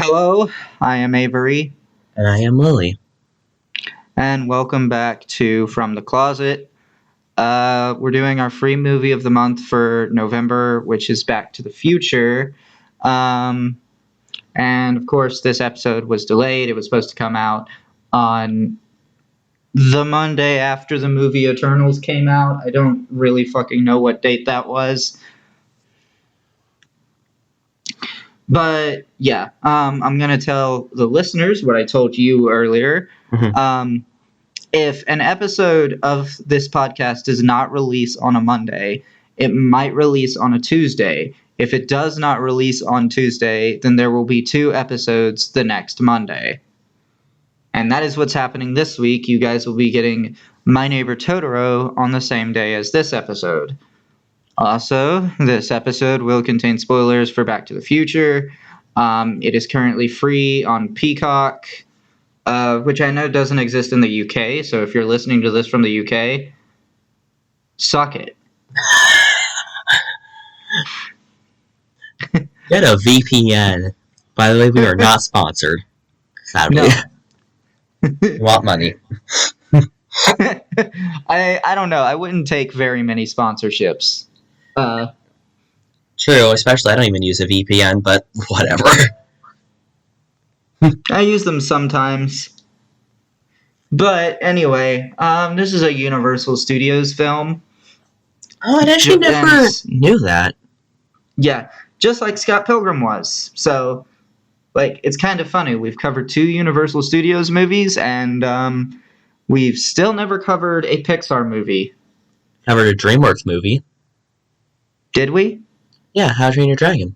Hello, I am Avory, And I am Lily. and welcome back to From the Closet. We're doing our free movie of the month for November, which is Back to the Future. Um, and of course, this episode was delayed. It was supposed to come out on the Monday after the movie Eternals came out. I don't really fucking know what date that was. But yeah, I'm going to tell the listeners what I told you earlier. Mhm. If an episode of this podcast does not release on a Monday, it might release on a Tuesday. If it does not release on Tuesday, then there will be 2 episodes the next Monday. And that is what's happening this week. You guys will be getting My Neighbor Totoro on the same day as this episode. Also, this episode will contain spoilers for Back to the Future. It is currently free on Peacock, which I know doesn't exist in the UK. So if you're listening to this from the UK, suck it. Get a VPN. By the way, we are not sponsored. Sadly. We want money. I don't know. I wouldn't take very many sponsorships. True, especially I don't even use a VPN, but whatever. I use them sometimes. But anyway, this is a Universal Studios film. Oh, I actually never knew that. Yeah, just like Scott Pilgrim was. So, it's kind of funny. We've covered 2 Universal Studios movies, and we've still never covered a Pixar movie. Covered a DreamWorks movie. Did we? Yeah, How to Train Your Dragon.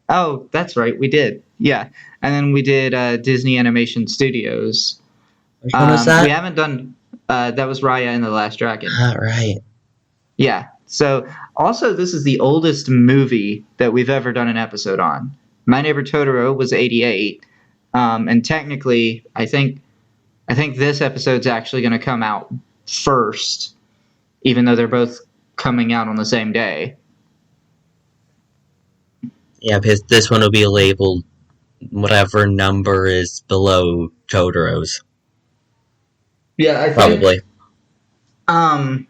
Oh, that's right, we did. Yeah, and then we did Disney Animation Studios. Which one was that? We haven't done. That was Raya and the Last Dragon. Oh, right. Yeah. So, also, this is the oldest movie that we've ever done an episode on. My Neighbor Totoro was 88, and technically, I think this episode's actually going to come out first, even though they're both coming out on the same day. Yeah, because this one will be labeled whatever number is below Totoro's. Yeah, I Probably. think.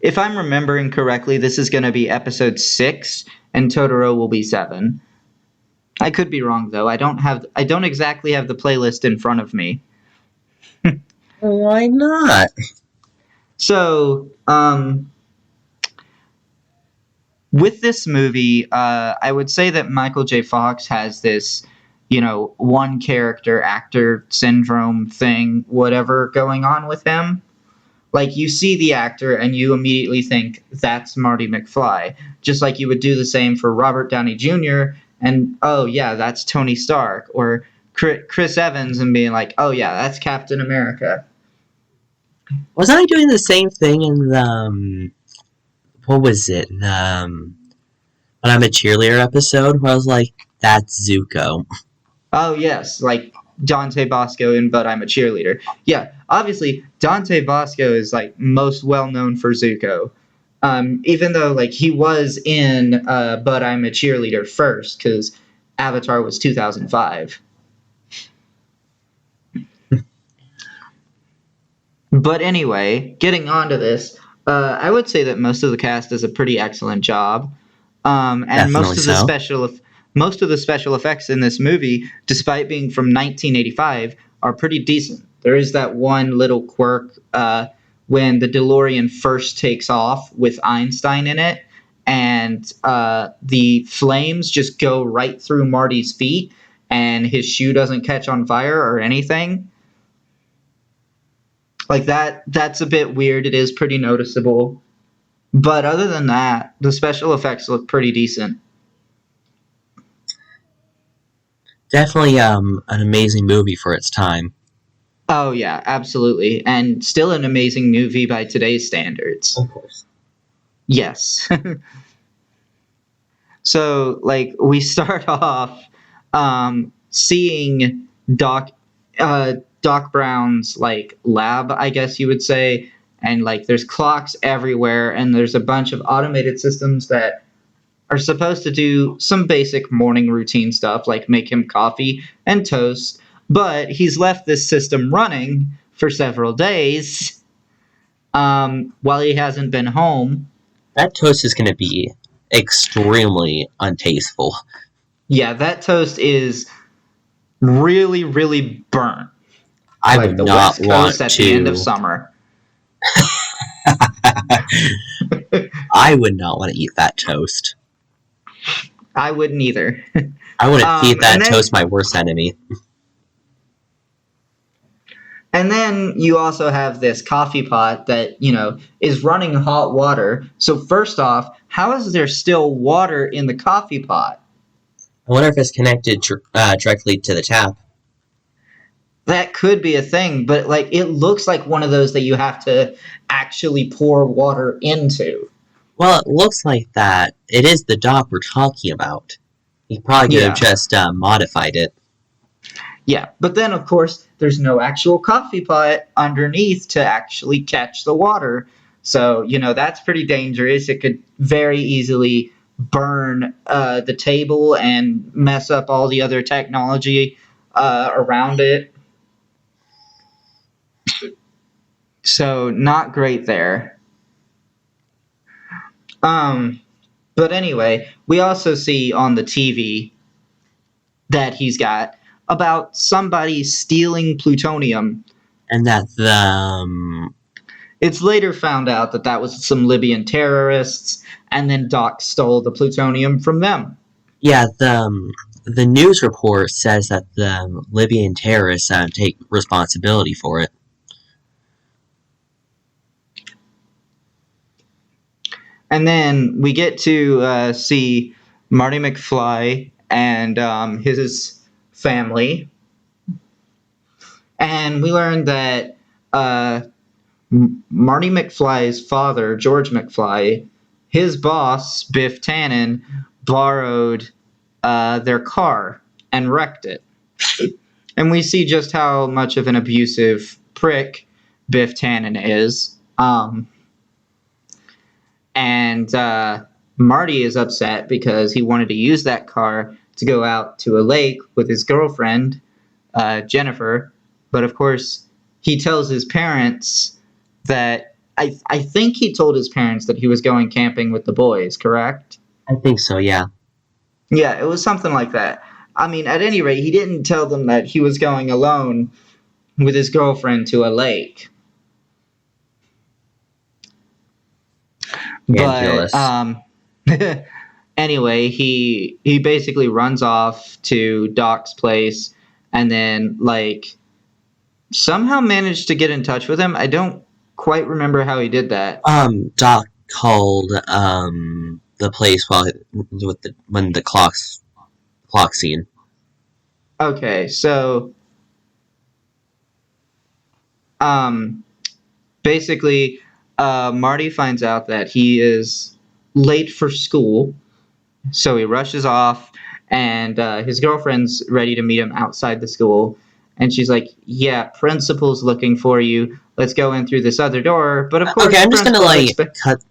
If I'm remembering correctly, this is going to be episode 6, and Totoro will be 7. I could be wrong though. I don't exactly have the playlist in front of me. Why not? So, with this movie, I would say that Michael J. Fox has this, one character actor syndrome thing, whatever going on with him. Like, you see the actor and you immediately think, that's Marty McFly. Just like you would do the same for Robert Downey Jr. and, oh, yeah, that's Tony Stark. Or Chris Evans and being like, oh, yeah, that's Captain America. Wasn't I doing the same thing in the, what was it? The, When I'm a Cheerleader episode, where I was like, that's Zuko. Oh, yes, like Dante Bosco in But I'm a Cheerleader. Yeah, obviously, Dante Bosco is, most well-known for Zuko. Even though, he was in But I'm a Cheerleader first, because Avatar was 2005. But anyway, getting on to this, I would say that most of the cast does a pretty excellent job. And Definitely most of the special effects in this movie, despite being from 1985, are pretty decent. There is that one little quirk when the DeLorean first takes off with Einstein in it, and the flames just go right through Marty's feet, and his shoe doesn't catch on fire or anything. That's a bit weird. It is pretty noticeable. But other than that, the special effects look pretty decent. Definitely an amazing movie for its time. Oh, yeah, absolutely. And still an amazing movie by today's standards. Of course. Yes. So, we start off seeing Doc Brown's, lab, I guess you would say. And, there's clocks everywhere, and there's a bunch of automated systems that are supposed to do some basic morning routine stuff like make him coffee and toast, but he's left this system running for several days while he hasn't been home. That toast is going to be extremely untasteful. Yeah, that toast is really, really burnt. I Like would the not West Coast want at the end of to. summer. I would not want to eat that toast. I wouldn't either. I wouldn't feed And that then toast my worst enemy. And then you also have this coffee pot that, is running hot water. So first off, how is there still water in the coffee pot? I wonder if it's connected directly to the tap. That could be a thing, but like it looks like one of those that you have to actually pour water into. Well, it looks like that. It is the dock we're talking about. He probably could have Yeah. just modified it. Yeah, but then of course there's no actual coffee pot underneath to actually catch the water. So, that's pretty dangerous. It could very easily burn the table and mess up all the other technology around it. So, not great there. But anyway, we also see on the TV that he's got about somebody stealing plutonium. And that It's later found out that that was some Libyan terrorists, and then Doc stole the plutonium from them. Yeah, the news report says that the Libyan terrorists take responsibility for it. And then we get to see Marty McFly and his family. And we learn that Marty McFly's father, George McFly, his boss, Biff Tannen, borrowed their car and wrecked it. And we see just how much of an abusive prick Biff Tannen is. And Marty is upset because he wanted to use that car to go out to a lake with his girlfriend, Jennifer. But of course, he tells his parents that I think he told his parents that he was going camping with the boys, correct? I think so, yeah. Yeah, it was something like that. I mean, at any rate, he didn't tell them that he was going alone with his girlfriend to a lake. Angelus. But anyway, he basically runs off to Doc's place and then somehow managed to get in touch with him. I don't quite remember how he did that. Doc called the place when the clock scene. Okay, so basically Marty finds out that he is late for school, so he rushes off, and his girlfriend's ready to meet him outside the school, and she's like, yeah, principal's looking for you, let's go in through this other door. But of course, okay, I'm just gonna cut.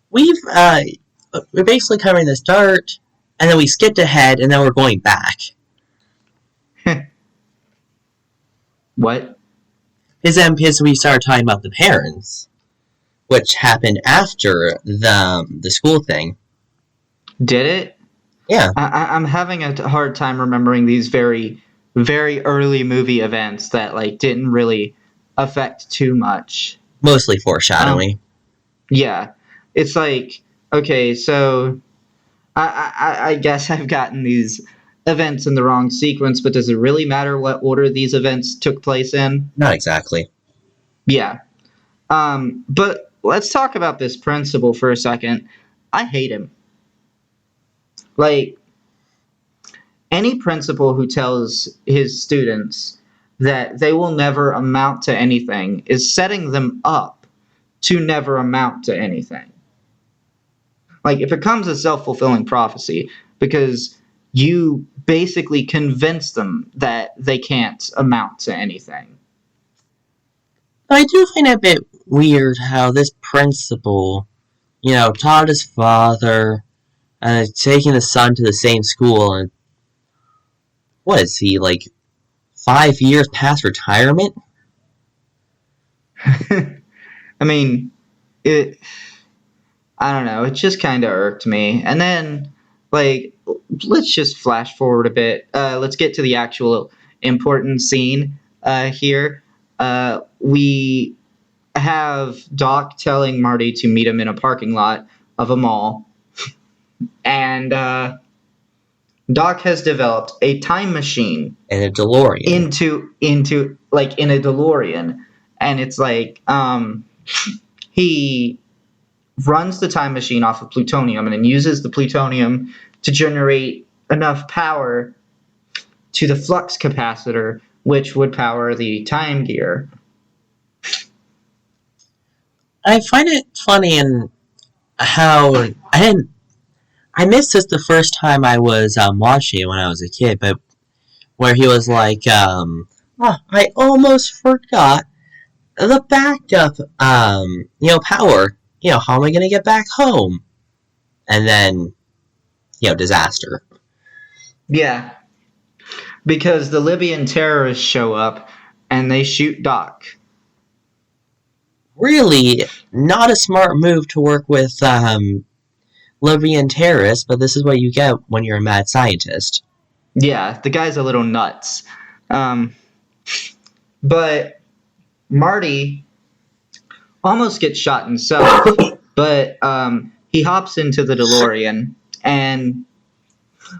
We're basically covering the start, and then we skipped ahead, and then we're going back. What? Because we started talking about the parents, which happened after the school thing. Did it? Yeah. I'm having a hard time remembering these very, very early movie events that didn't really affect too much. Mostly foreshadowing. Yeah, it's okay, so I guess I've gotten these events in the wrong sequence, but does it really matter what order these events took place in? Not exactly. Yeah. But let's talk about this principal for a second. I hate him. Any principal who tells his students that they will never amount to anything is setting them up to never amount to anything. It becomes a self-fulfilling prophecy because you basically convince them that they can't amount to anything. I do find it a bit weird how this principal, taught his father taking the son to the same school, and what is he, like, 5 years past retirement? I mean, it. I don't know. It just kind of irked me. And then, like, let's just flash forward a bit. Let's get to the actual important scene here. We have Doc telling Marty to meet him in a parking lot of a mall, and Doc has developed a time machine And a DeLorean. into like in a DeLorean, and it's like he runs the time machine off of plutonium and then uses the plutonium to generate enough power to the flux capacitor, which would power the time gear. I find it funny in how I missed this the first time I was watching it when I was a kid, but where he was like, I almost forgot the backup, power. How am I gonna get back home? And then, disaster. Yeah, because the Libyan terrorists show up and they shoot Doc. Really, not a smart move to work with Libyan terrorists, but this is what you get when you're a mad scientist. Yeah, the guy's a little nuts. But Marty almost gets shot himself, but he hops into the DeLorean and,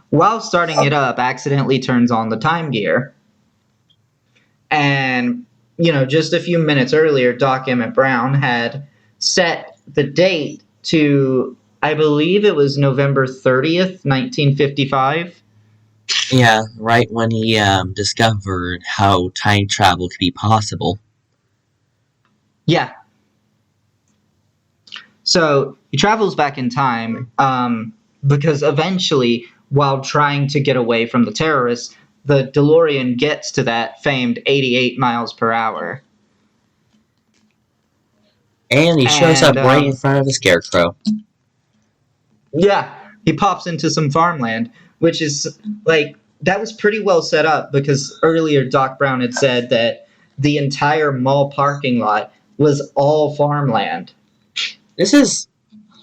while starting it up, accidentally turns on the time gear. And, just a few minutes earlier, Doc Emmett Brown had set the date to, I believe it was November 30th, 1955. Yeah, right when he discovered how time travel could be possible. Yeah. So he travels back in time because eventually, while trying to get away from the terrorists, the DeLorean gets to that famed 88 miles per hour. And he shows up right in front of a scarecrow. Yeah, he pops into some farmland, which is, like, that was pretty well set up because earlier Doc Brown had said that the entire mall parking lot was all farmland. This is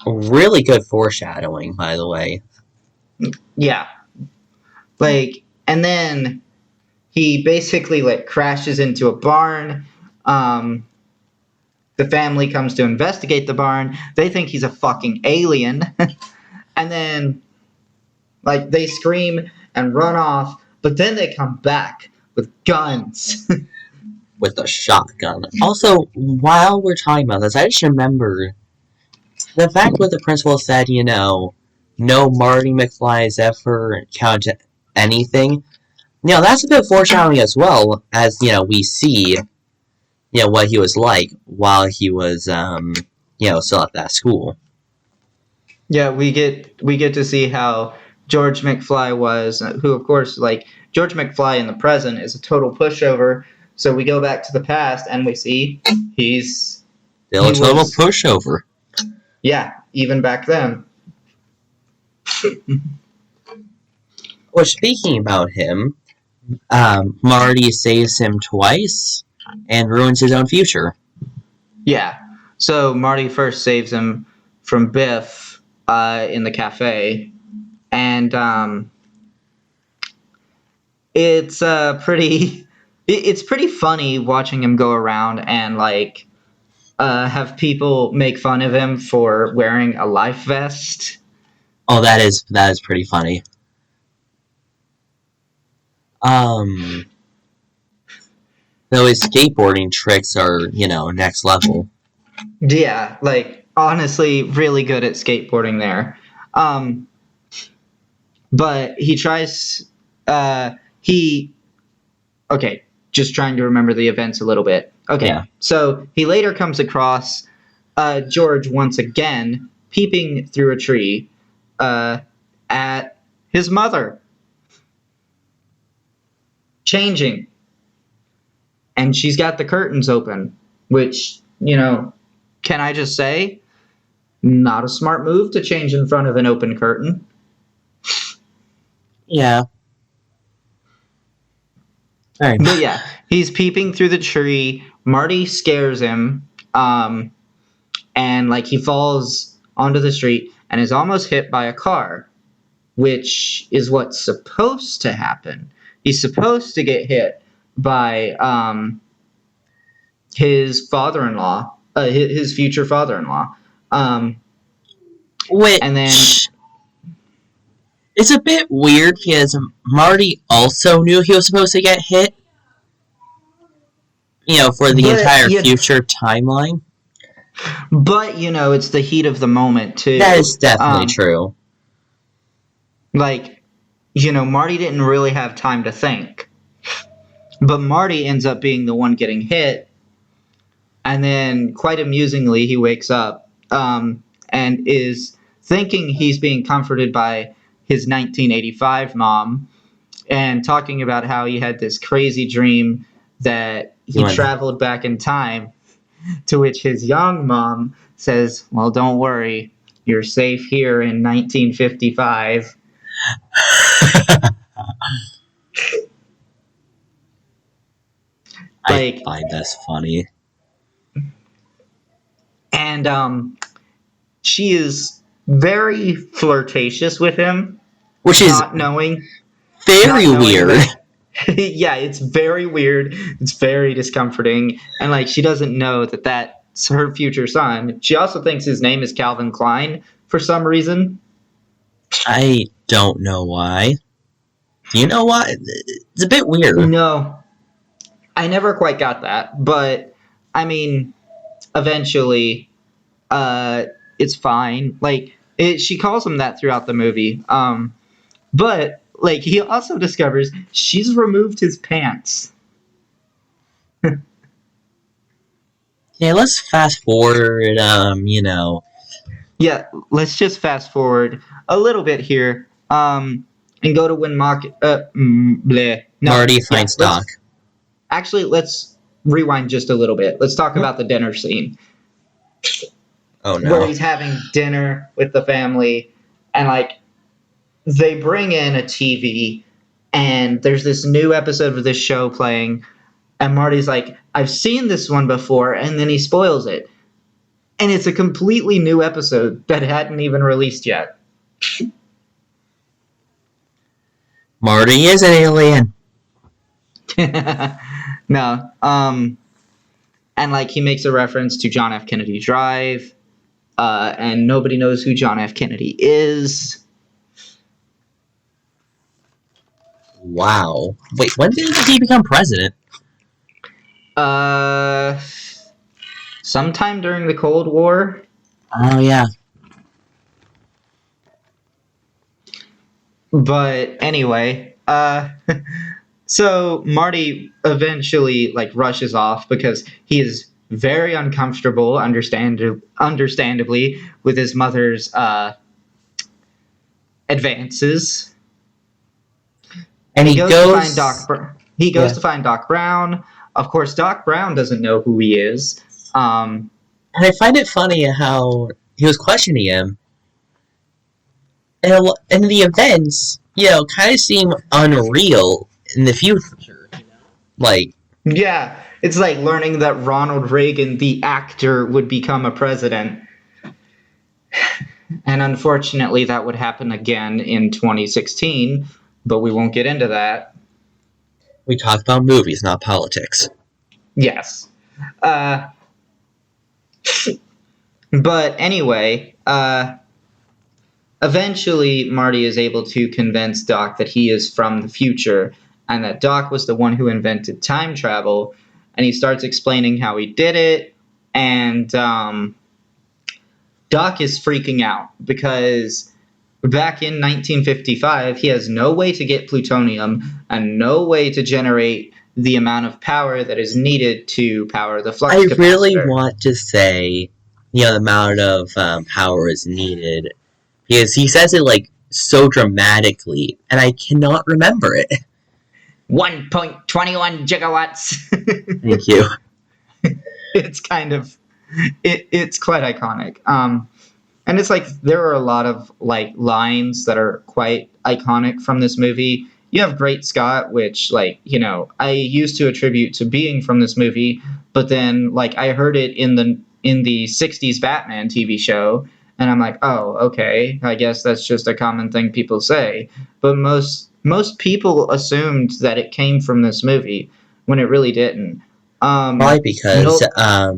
really good foreshadowing, by the way. Yeah. Like, and then he basically, like, crashes into a barn. The family comes to investigate the barn. They think he's a fucking alien. And then, like, they scream and run off, but then they come back with guns. With a shotgun. Also, while we're talking about this, I just remember the fact what the principal said, no Marty McFly's ever counted anything. That's a bit foreshadowing as well, as, we see, what he was like while he was, still at that school. Yeah, we get to see how George McFly was, who, of course, like, George McFly in the present is a total pushover. So we go back to the past and we see he's still a total pushover. Yeah, even back then. Well, speaking about him, Marty saves him twice and ruins his own future. Yeah. So Marty first saves him from Biff in the cafe, and it's pretty funny watching him go around and, like, have people make fun of him for wearing a life vest. Oh, that is pretty funny. Though his skateboarding tricks are, next level. Yeah, like, honestly, really good at skateboarding there. But he tries, okay, just trying to remember the events a little bit. Okay, yeah. So he later comes across George once again peeping through a tree at his mother, changing. And she's got the curtains open, which, can I just say, not a smart move to change in front of an open curtain. Yeah. Very But much. yeah, he's peeping through the tree. Marty scares him, and like he falls onto the street and is almost hit by a car, which is what's supposed to happen. He's supposed to get hit by his father-in-law, his future father-in-law, and then Which is a bit weird because Marty also knew he was supposed to get hit, for the but entire you future timeline. but it's the heat of the moment That too. is definitely true. Like Marty didn't really have time to think, but Marty ends up being the one getting hit, and then quite amusingly he wakes up and is thinking he's being comforted by his 1985 mom, and talking about how he had this crazy dream that You he want traveled back in time, to which his young mom says, well, don't worry, you're safe here in 1955. I Like, find this funny. and she is very flirtatious with him, Which is not knowing very not knowing weird. that yeah, it's very weird, it's very discomforting, and like she doesn't know that that's her future son. She also thinks his name is Calvin Klein for some reason. I don't know why. Do you know why? It's a bit weird. No, I never quite got that, but I mean, eventually uh it's fine. Like she calls him that throughout the movie, but like he also discovers she's removed his pants. Yeah, let's fast forward. Yeah, let's just fast forward a little bit here, and go to when bleh. No, Marty yeah, finds Doc. let's rewind just a little bit. Let's talk about the dinner scene Oh where no. he's having dinner with the family, and like they bring in a TV, and there's this new episode of this show playing, and Marty's like, I've seen this one before, and then he spoils it. And it's a completely new episode that hadn't even released yet. Marty is an alien. No. And like he makes a reference to John F. Kennedy Drive, and nobody knows who John F. Kennedy is. Wow. Wait, when did he become president? Uh, Sometime during the Cold War. Oh yeah. But anyway, so Marty eventually like rushes off because he is very uncomfortable, understandably, with his mother's advances. And He he goes to find goes. He goes Yeah. to find Doc Brown. Of course, Doc Brown doesn't know who he is. And I find it funny how he was questioning him, and the events, kind of seem unreal in the future. Like, Yeah, it's like learning that Ronald Reagan, the actor, would become a president. And unfortunately, that would happen again in 2016, but we won't get into that. we talk about movies, not politics. Yes. Uh, but anyway, eventually Marty is able to convince Doc that he is from the future and that Doc was the one who invented time travel. And he starts explaining how he did it. And Doc is freaking out because back in 1955, he has no way to get plutonium and no way to generate the amount of power that is needed to power the flux I capacitor. really want to say, the amount of power is needed, because he says it like so dramatically, and I cannot remember it. 1.21 gigawatts. Thank you. It's kind of it's quite iconic. And it's like there are a lot of like lines that are quite iconic from this movie. You have Great Scott, which like, I used to attribute to being from this movie, but then like I heard it in the 60s Batman TV show, and I'm like, "Oh, okay. I guess that's just a common thing people say." But most people assumed that it came from this movie when it really didn't. Probably because No,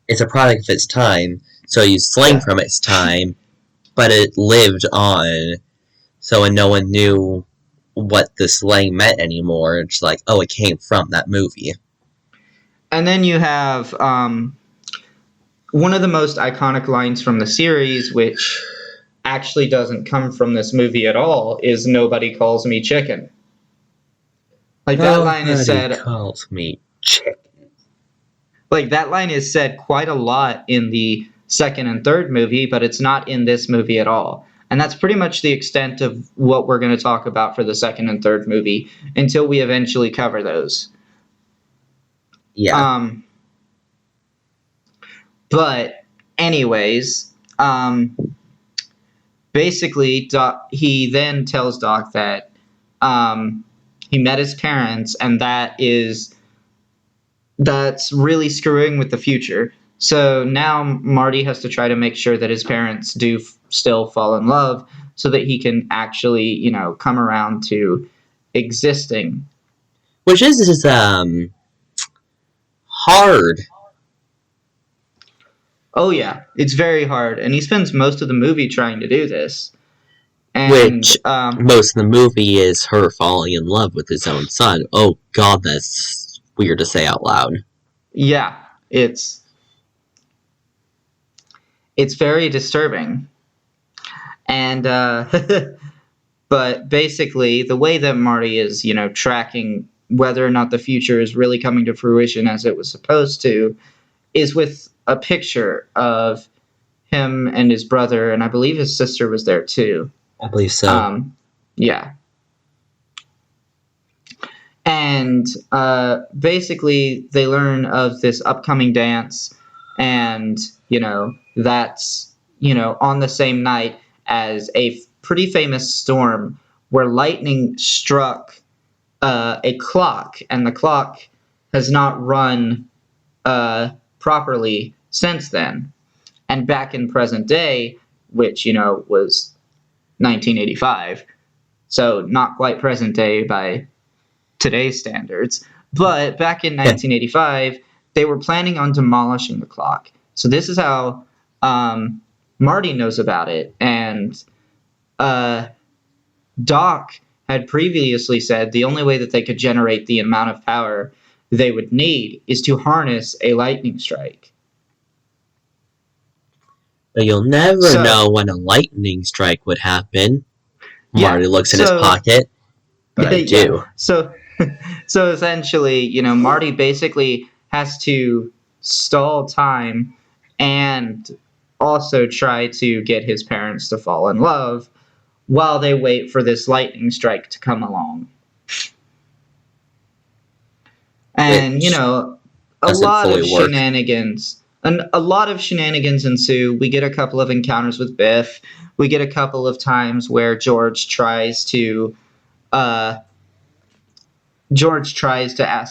it's a product of its time, so you slang yeah. from its time, but it lived on. So when no one knew what the slang meant anymore, it's like, oh, it came from that movie. And then you have one of the most iconic lines from the series, which actually doesn't come from this movie at all, is "Nobody calls me chicken." Like that line is Nobody said calls me chick. like that line is said quite a lot in the second and third movie, but it's not in this movie at all. And that's pretty much the extent of what we're going to talk about for the second and third movie until we eventually cover those. Yeah. Um, but anyways, basically, he then tells Doc that he met his parents, and that's really screwing with the future. So now Marty has to try to make sure that his parents do still fall in love, so that he can actually, come around to existing. Which is hard. Oh yeah, it's very hard, and he spends most of the movie trying to do this. And Which most of the movie is her falling in love with his own son. Oh god, that's weird to say out loud. yeah, it's very disturbing. And but basically, the way that Marty is, tracking whether or not the future is really coming to fruition as it was supposed to, is with a picture of him and his brother, and I believe his sister was there too. I believe so. Yeah. And basically, they learn of this upcoming dance, and, that's, on the same night as a pretty famous storm where lightning struck a clock, and the clock has not run properly since then. And back in present day, which, was 1985, so not quite present day by today's standards, but back in 1985, they were planning on demolishing the clock. So this is how Marty knows about it, and Doc had previously said the only way that they could generate the amount of power they would need is to harness a lightning strike. But you'll never know when a lightning strike would happen. Yeah, Marty looks in his pocket, but I do. Yeah, so essentially, Marty basically has to stall time and also try to get his parents to fall in love while they wait for this lightning strike to come along. And, a lot of shenanigans. And a lot of shenanigans ensue. We get a couple of encounters with Biff. We get a couple of times where George tries to ask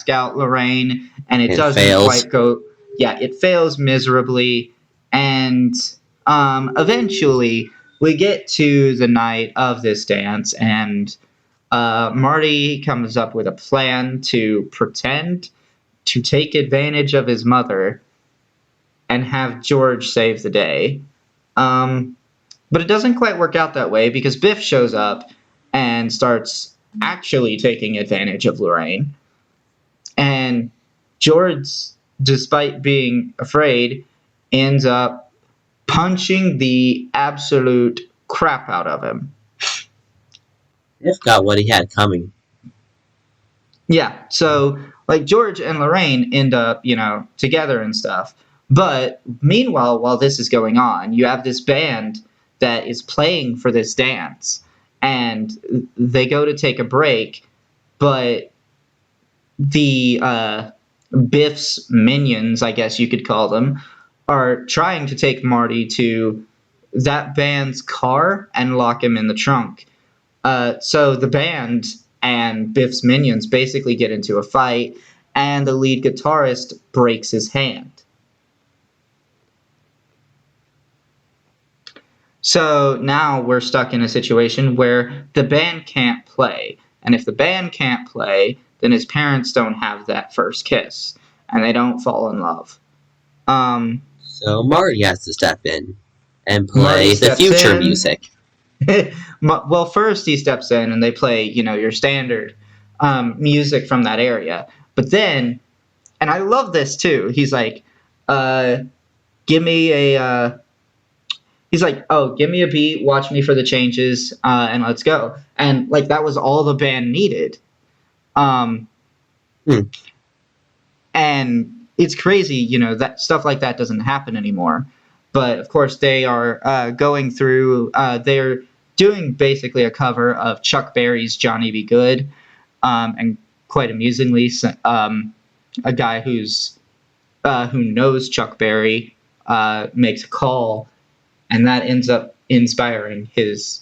out Lorraine, and it doesn't fails. quite go. Yeah, it fails miserably, and eventually we get to the night of this dance, and Marty comes up with a plan to pretend to take advantage of his mother and have George save the day. But it doesn't quite work out that way because Biff shows up and starts actually taking advantage of Lorraine. And George, despite being afraid, ends up punching the absolute crap out of him. Biff got what he had coming. Yeah, so like George and Lorraine end up, together and stuff. But meanwhile, while this is going on, you have this band that is playing for this dance, and they go to take a break, but the Biff's minions, I guess you could call them, are trying to take Marty to that band's car and lock him in the trunk. So the band and Biff's minions basically get into a fight, and the lead guitarist breaks his hand. So now we're stuck in a situation where the band can't play. And if the band can't play, then his parents don't have that first kiss, and they don't fall in love. Um, So Marty has to step in and Marty play the steps future in. music. Well, first he steps in and they play, your standard music from that area. But then, and I love this too. He's like, "Give me a." He's like, "Oh, give me a beat, watch me for the changes, and let's go." And like that was all the band needed. Um, Hmm. and it's crazy, that stuff like that doesn't happen anymore. But of course, they are going through. They're doing basically a cover of Chuck Berry's "Johnny Be Good," and quite amusingly, a guy who knows Chuck Berry makes a call, and that ends up inspiring his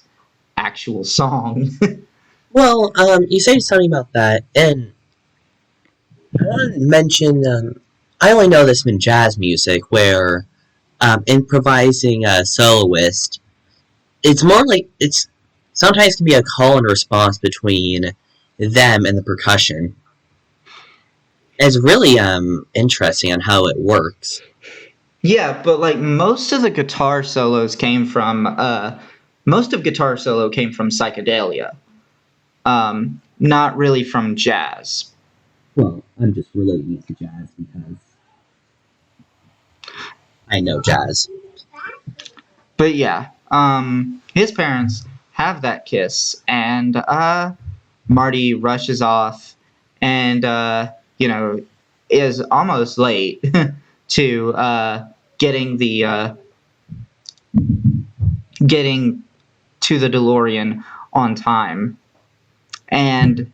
actual song. Well, you said something about that, and I want to mention. I only know this in jazz music, where improvising a soloist, it's more like it's sometimes can be a call and response between them and the percussion. It's really interesting on how it works. Yeah, but like most of guitar solo came from psychedelia, not really from jazz. Well, I'm just relating it to jazz because I know jazz. But yeah, his parents have that kiss, and Marty rushes off, and is almost late to getting the getting to the DeLorean on time, and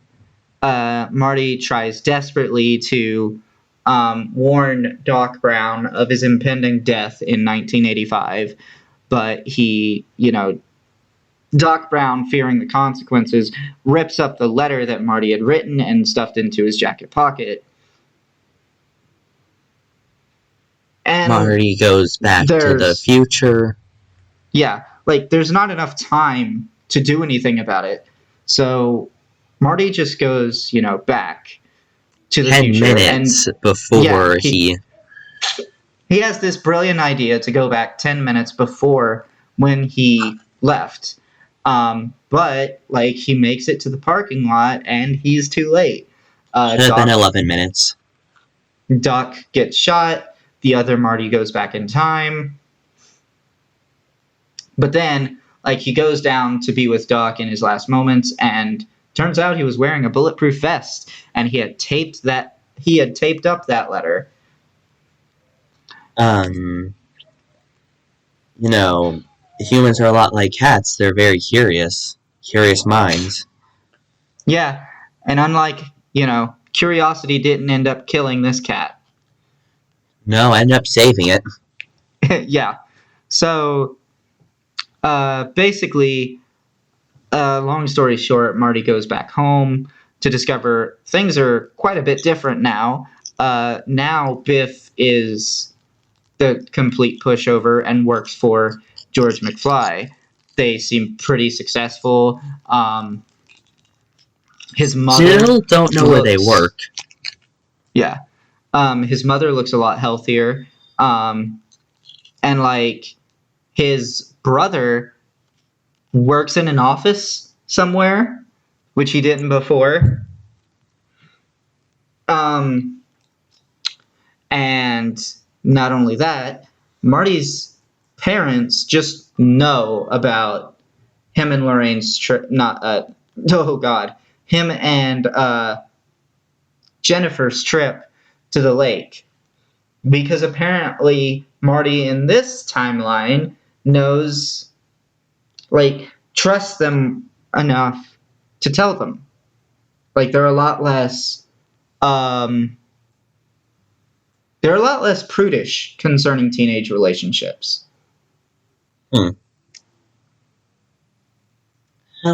Marty tries desperately to warn Doc Brown of his impending death in 1985, but Doc Brown, fearing the consequences, rips up the letter that Marty had written and stuffed into his jacket pocket. And Marty goes back to the there's, future. yeah, like there's not enough time to do anything about it. So Marty just goes, back to the 10 future. And minutes yeah, before he has this brilliant idea to go back 10 minutes before when he left. But like he makes it to the parking lot and he's too late. should have been 11 minutes. Doc gets shot. The other Marty goes back in time. But then, like, he goes down to be with Doc in his last moments, and turns out he was wearing a bulletproof vest, and he had taped up that letter. You know, humans are a lot like cats. They're very curious minds. Yeah, and unlike, curiosity didn't end up killing this cat. No, I ended up saving it. Yeah. So, basically, long story short, Marty goes back home to discover things are quite a bit different now. Now Biff is the complete pushover and works for George McFly. They seem pretty successful. His mother Still don't know where they work. Yeah. His mother looks a lot healthier. And like his brother works in an office somewhere, which he didn't before. And not only that, Marty's parents just know about him and Lorraine's trip. Him and Jennifer's trip to the lake, because apparently Marty in this timeline trusts them enough to tell them. Like they're a lot less They're a lot less prudish concerning teenage relationships. How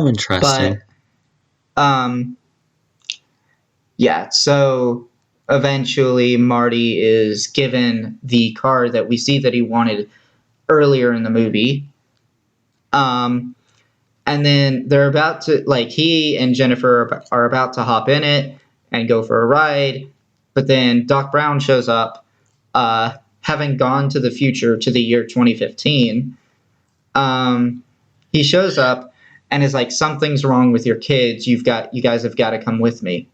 interesting. But, yeah, so eventually Marty is given the car that we see that he wanted earlier in the movie. And then they're about to, like, he and Jennifer are about to hop in it and go for a ride. But then Doc Brown shows up, having gone to the future to the year 2015. He shows up and is like, something's wrong with your kids. You guys have got to come with me.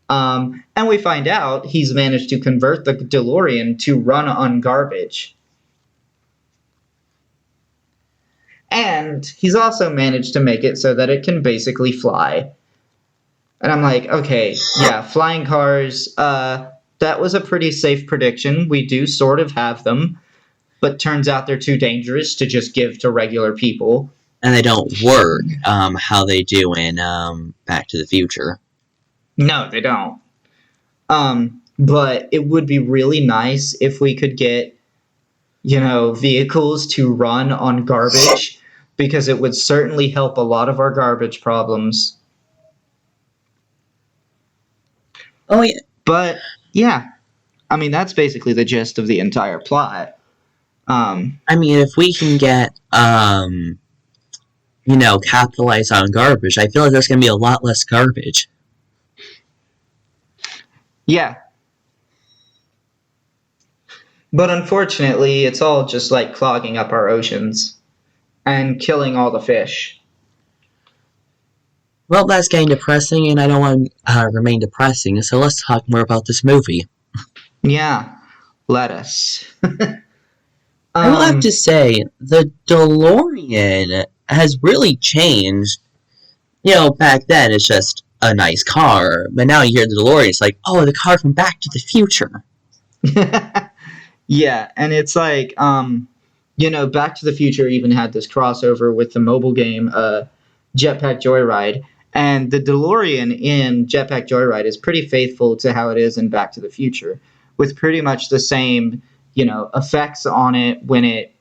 And we find out he's managed to convert the DeLorean to run on garbage. And he's also managed to make it so that it can basically fly. And I'm like, okay, yeah, flying cars, that was a pretty safe prediction. We do sort of have them, but turns out they're too dangerous to just give to regular people. And they don't work how they do in Back to the Future. No, they don't. But it would be really nice if we could get, vehicles to run on garbage, because it would certainly help a lot of our garbage problems. Oh, yeah. But, yeah, I mean, that's basically the gist of the entire plot. I mean, if we can get, capitalize on garbage, I feel like there's going to be a lot less garbage. Yeah. But unfortunately, it's all just like clogging up our oceans and killing all the fish. Well, that's getting depressing, and I don't want to remain depressing, so let's talk more about this movie. Yeah, let us. I will have to say, the DeLorean has really changed. Back then it's just a nice car, but now you hear the DeLorean, it's like, oh, the car from Back to the Future. Yeah, and it's like, Back to the Future even had this crossover with the mobile game Jetpack Joyride, and the DeLorean in Jetpack Joyride is pretty faithful to how it is in Back to the Future, with pretty much the same, effects on it when it,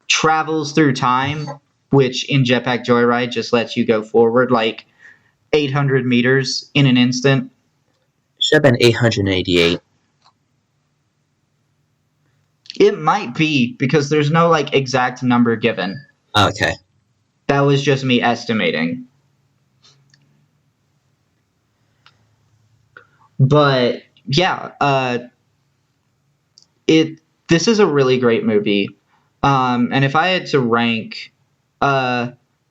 travels through time, which in Jetpack Joyride just lets you go forward like 800 meters in an instant. Should have been 888. It might be, because there's no like exact number given. Okay. That was just me estimating. But yeah, this is a really great movie. And if I had to rank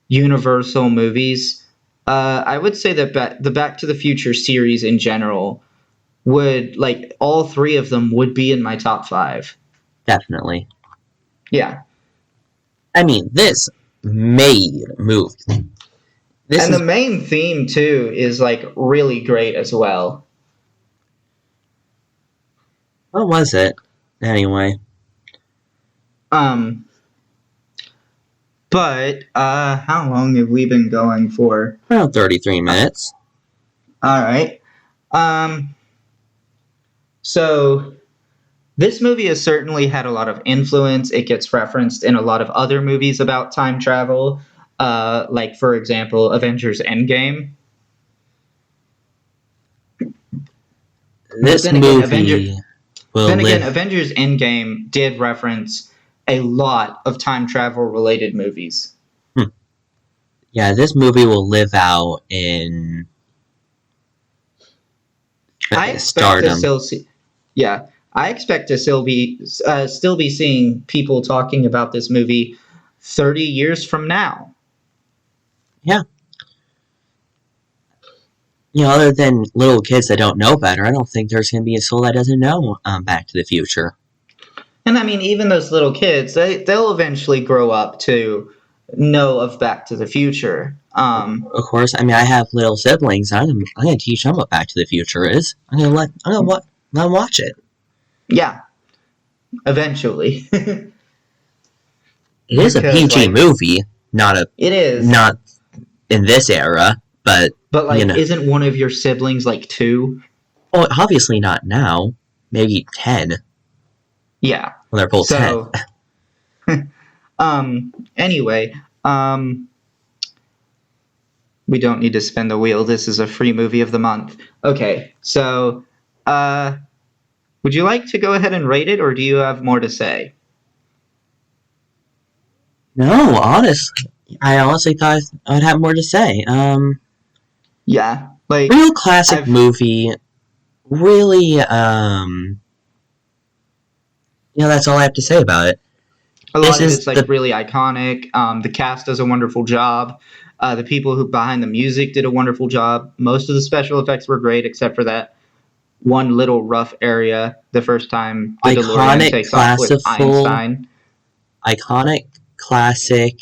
Universal movies, I would say that the Back to the Future series in general would, like, all three of them would be in my top 5. Definitely. Yeah. I mean, this made movies. The main theme, too, is, like, really great as well. What was it, anyway? But, how long have we been going for? Around 33 minutes. Alright. So, this movie has certainly had a lot of influence. It gets referenced in a lot of other movies about time travel. Like, for example, Avengers Endgame. This movie Avengers Endgame did reference a lot of time travel related movies. Yeah, this movie will live out in stardom. I expect to still be seeing people talking about this movie 30 years from now. Yeah. Other than little kids that don't know better, I don't think there's going to be a soul that doesn't know Back to the Future. And I mean, even those little kids, they'll eventually grow up to know of Back to the Future. Of course, I mean, I have little siblings. I'm going to teach them what Back to the Future is. I'm going to let them watch it. Yeah, eventually. It is a PG movie, It is not in this era, but isn't one of your siblings like 2? Oh, obviously not now. maybe 10. Yeah. Well, they're both 10. So, anyway, we don't need to spin the wheel. This is a free movie of the month. Okay, so, would you like to go ahead and rate it, or do you have more to say? No, honestly, I honestly thought I'd have more to say. Yeah, like, Real classic I've movie. Really, that's all I have to say about it. a This lot of is it's like the really iconic. The cast does a wonderful job. The people who behind the music did a wonderful job. Most of the special effects were great, except for that one little rough area the first time the DeLorean iconic, takes off with Einstein. iconic, classic.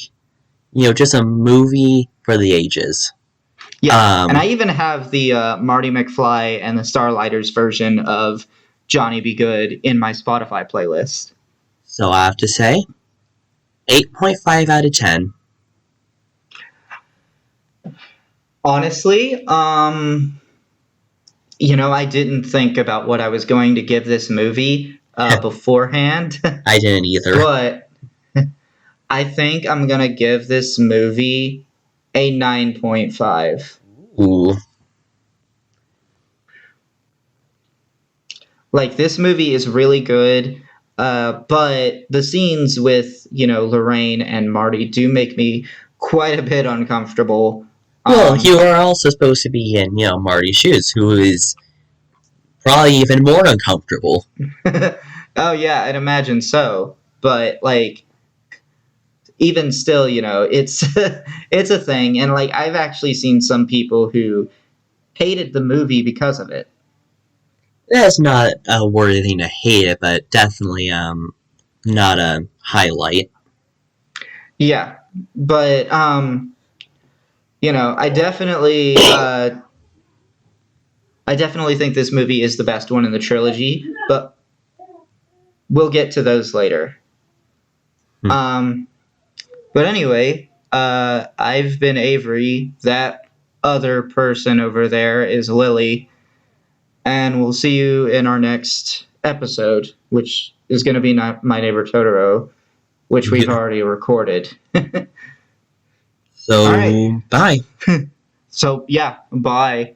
Just a movie for the ages. Yeah, and I even have the Marty McFly and the Starlighters version of Johnny Be Good in my Spotify playlist. So I have to say, 8.5 out of 10. Honestly, I didn't think about what I was going to give this movie beforehand, I didn't either. but I think I'm going to give this movie a 9.5. Ooh. Like, this movie is really good, but the scenes with, Lorraine and Marty do make me quite a bit uncomfortable. Well, you are also supposed to be in, Marty's shoes, who is probably even more uncomfortable. Oh, yeah, I'd imagine so. But, like, even still, it's it's a thing. And, like, I've actually seen some people who hated the movie because of it. That's not a worthy thing to hate it, but definitely not a highlight. Yeah, but I definitely think this movie is the best one in the trilogy, but we'll get to those later. But anyway, I've been Avery. That other person over there is Lily, and we'll see you in our next episode, which is going to be My Neighbor Totoro, which we've already recorded. So, All right. bye. So, yeah, bye.